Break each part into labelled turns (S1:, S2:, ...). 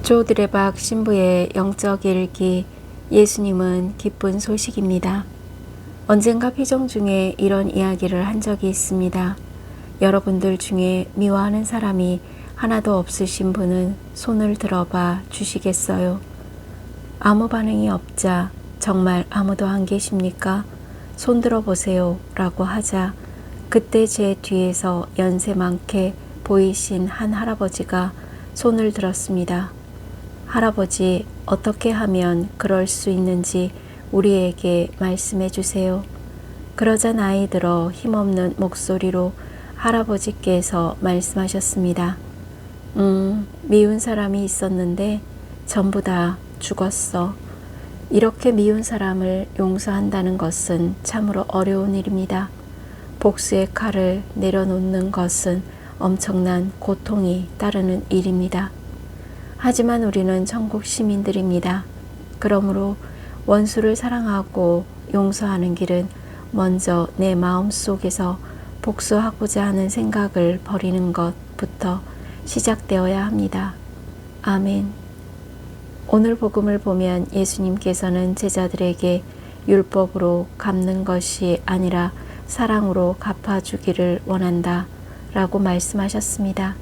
S1: 조 드레박 신부의 영적 일기. 예수님은 기쁜 소식입니다. 언젠가 피정 중에 이런 이야기를 한 적이 있습니다. 여러분들 중에 미워하는 사람이 하나도 없으신 분은 손을 들어봐 주시겠어요? 아무 반응이 없자 정말 아무도 안 계십니까? 손 들어보세요 라고 하자 그때 제 뒤에서 연세 많게 보이신 한 할아버지가 손을 들었습니다. 할아버지, 어떻게 하면 그럴 수 있는지 우리에게 말씀해 주세요. 그러자 나이 들어 힘없는 목소리로 할아버지께서 말씀하셨습니다. 미운 사람이 있었는데 전부 다 죽었어. 이렇게 미운 사람을 용서한다는 것은 참으로 어려운 일입니다. 복수의 칼을 내려놓는 것은 엄청난 고통이 따르는 일입니다. 하지만 우리는 천국 시민들입니다. 그러므로 원수를 사랑하고 용서하는 길은 먼저 내 마음 속에서 복수하고자 하는 생각을 버리는 것부터 시작되어야 합니다. 아멘. 오늘 복음을 보면 예수님께서는 제자들에게 율법으로 갚는 것이 아니라 사랑으로 갚아주기를 원한다 라고 말씀하셨습니다.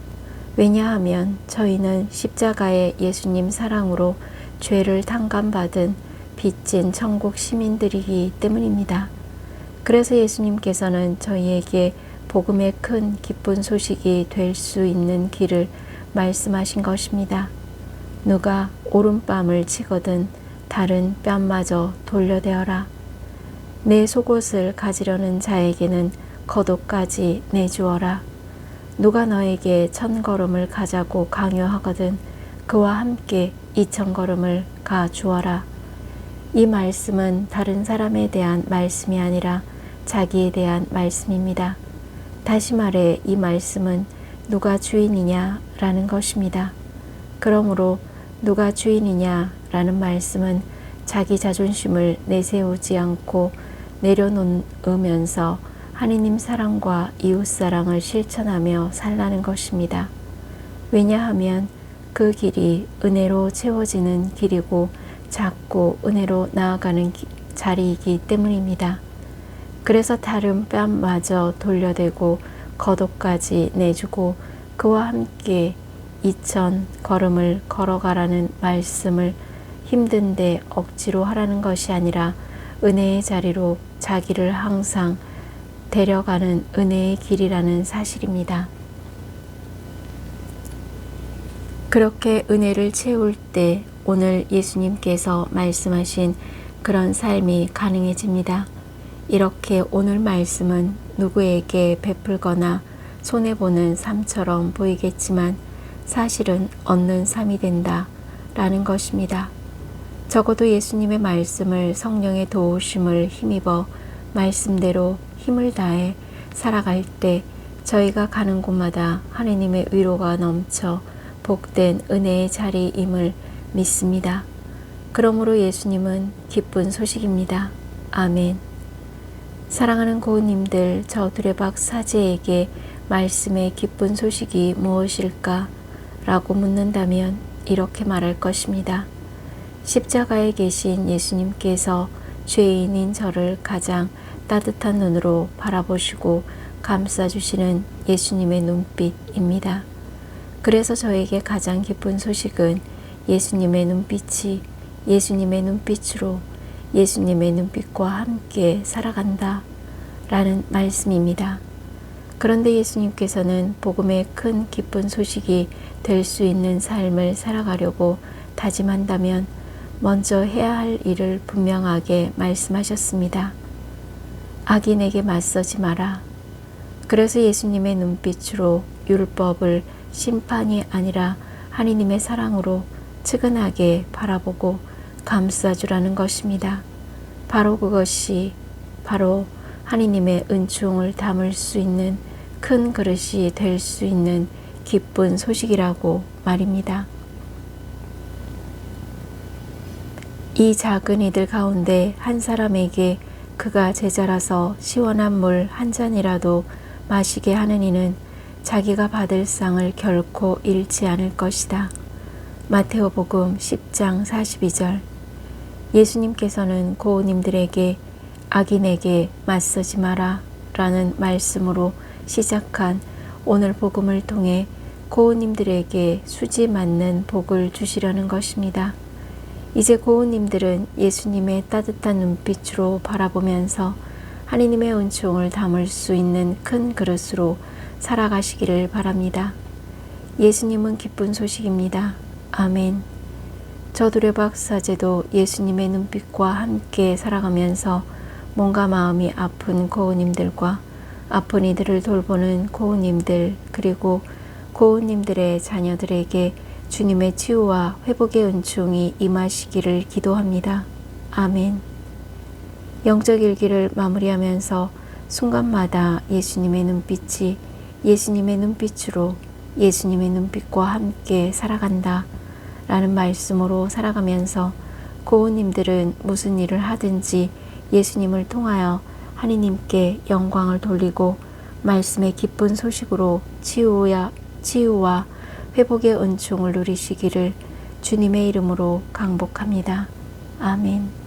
S1: 왜냐하면 저희는 십자가의 예수님 사랑으로 죄를 탕감받은 빚진 천국 시민들이기 때문입니다. 그래서 예수님께서는 저희에게 복음의 큰 기쁜 소식이 될 수 있는 길을 말씀하신 것입니다. 누가 오른뺨을 치거든 다른 뺨마저 돌려대어라. 내 속옷을 가지려는 자에게는 겉옷까지 내주어라. 누가 너에게 1000걸음을 가자고 강요하거든 그와 함께 2000걸음을 가주어라. 이 말씀은 다른 사람에 대한 말씀이 아니라 자기에 대한 말씀입니다. 다시 말해 이 말씀은 누가 주인이냐 라는 것입니다. 그러므로 누가 주인이냐 라는 말씀은 자기 자존심을 내세우지 않고 내려놓으면서 하느님 사랑과 이웃 사랑을 실천하며 살라는 것입니다. 왜냐하면 그 길이 은혜로 채워지는 길이고 자꾸 은혜로 나아가는 자리이기 때문입니다. 그래서 다른 뺨마저 돌려대고 겉옷까지 내주고 그와 함께 2000걸음을 걸어가라는 말씀을 힘든데 억지로 하라는 것이 아니라 은혜의 자리로 자기를 항상 데려가는 은혜의 길이라는 사실입니다. 그렇게 은혜를 채울 때 오늘 예수님께서 말씀하신 그런 삶이 가능해집니다. 이렇게 오늘 말씀은 누구에게 베풀거나 손해보는 삶처럼 보이겠지만 사실은 얻는 삶이 된다 라는 것입니다. 적어도 예수님의 말씀을 성령의 도우심을 힘입어 말씀대로 힘을 다해 살아갈 때 저희가 가는 곳마다 하느님의 위로가 넘쳐 복된 은혜의 자리임을 믿습니다. 그러므로 예수님은 기쁜 소식입니다. 아멘. 사랑하는 고우님들, 저 두레박 사제에게 말씀의 기쁜 소식이 무엇일까? 라고 묻는다면 이렇게 말할 것입니다. 십자가에 계신 예수님께서 죄인인 저를 가장 따뜻한 눈으로 바라보시고 감싸주시는 예수님의 눈빛입니다. 그래서 저에게 가장 기쁜 소식은 예수님의 눈빛이 예수님의 눈빛으로 예수님의 눈빛과 함께 살아간다 라는 말씀입니다. 그런데 예수님께서는 복음의 큰 기쁜 소식이 될 수 있는 삶을 살아가려고 다짐한다면 먼저 해야 할 일을 분명하게 말씀하셨습니다. 악인에게 맞서지 마라. 그래서 예수님의 눈빛으로 율법을 심판이 아니라 하느님의 사랑으로 측은하게 바라보고 감싸주라는 것입니다. 바로 그것이 바로 하느님의 은총을 담을 수 있는 큰 그릇이 될 수 있는 기쁜 소식이라고 말입니다. 이 작은 이들 가운데 한 사람에게 그가 제자라서 시원한 물 한 잔이라도 마시게 하는 이는 자기가 받을 상을 결코 잃지 않을 것이다. 마테오복음 10장 42절. 예수님께서는 고우님들에게 악인에게 맞서지 마라 라는 말씀으로 시작한 오늘 복음을 통해 고우님들에게 수지 맞는 복을 주시려는 것입니다. 이제 고우님들은 예수님의 따뜻한 눈빛으로 바라보면서 하느님의 은총을 담을 수 있는 큰 그릇으로 살아가시기를 바랍니다. 예수님은 기쁜 소식입니다. 아멘. 저두레 박사제도 예수님의 눈빛과 함께 살아가면서 몸과 마음이 아픈 고우님들과 아픈 이들을 돌보는 고우님들, 그리고 고우님들의 자녀들에게 주님의 치유와 회복의 은총이 임하시기를 기도합니다. 아멘. 영적 일기를 마무리하면서 순간마다 예수님의 눈빛이 예수님의 눈빛으로 예수님의 눈빛과 함께 살아간다 라는 말씀으로 살아가면서 고우님들은 무슨 일을 하든지 예수님을 통하여 하느님께 영광을 돌리고 말씀의 기쁜 소식으로 치유와 회복의 은총을 누리시기를 주님의 이름으로 강복합니다. 아멘.